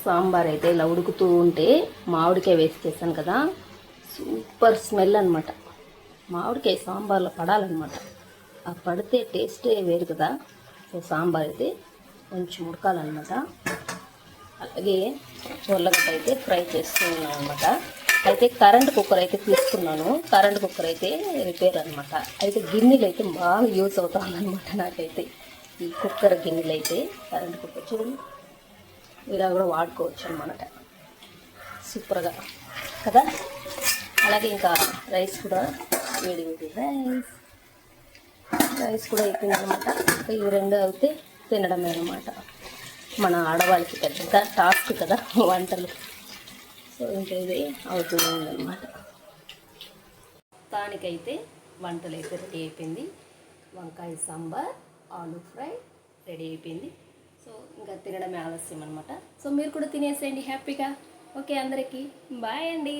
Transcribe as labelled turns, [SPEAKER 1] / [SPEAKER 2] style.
[SPEAKER 1] సాంబార్ అయితే ఇలా ఉడుకుతూ ఉంటే మామిడికాయ వేసి చేశాను కదా, సూపర్ స్మెల్ అనమాట. మామిడికాయ సాంబార్లో పడాలన్నమాట. ఆ పడితే టేస్టే వేరు కదా. సో సాంబార్ అయితే కొంచెం ఉడకాలన్నమాట. అలాగే ఉల్లగడ్డ అయితే ఫ్రై చేస్తూ ఉన్నాను అనమాట. అయితే కరెంట్ కుక్కర్ అయితే తీసుకున్నాను. కరెంట్ కుక్కర్ అయితే రిపేర్ అనమాట. అయితే గిన్నెలు అయితే బాగా యూస్ అవుతుంది అనమాట నాకైతే. ఈ కుక్కర్ గిన్నెలు అయితే కరెంట్ కుక్కర్ చూడండి, ఇలా కూడా వాడుకోవచ్చు అనమాట, సూపర్గా కదా. అలాగే ఇంకా రైస్ కూడా వేడి వేడి రైస్ కూడా అయిపోయింది అనమాట. ఇవి రెండు అయితే తినడమే అనమాట. మన ఆడవాళ్ళకి పెద్ద టాస్క్ కదా వంటలు. సో ఇంకా ఇది అవుతుంది అనమాట. దానికైతే వంటలు అయితే రెడీ అయిపోయింది. వంకాయ సాంబార్, ఆలూ ఫ్రై రెడీ అయిపోయింది. సో ఇంకా తినడమే ఆలస్యం అనమాట. సో మీరు కూడా తినేసేయండి హ్యాపీగా. ఓకే, అందరికీ బాయ్ అండి.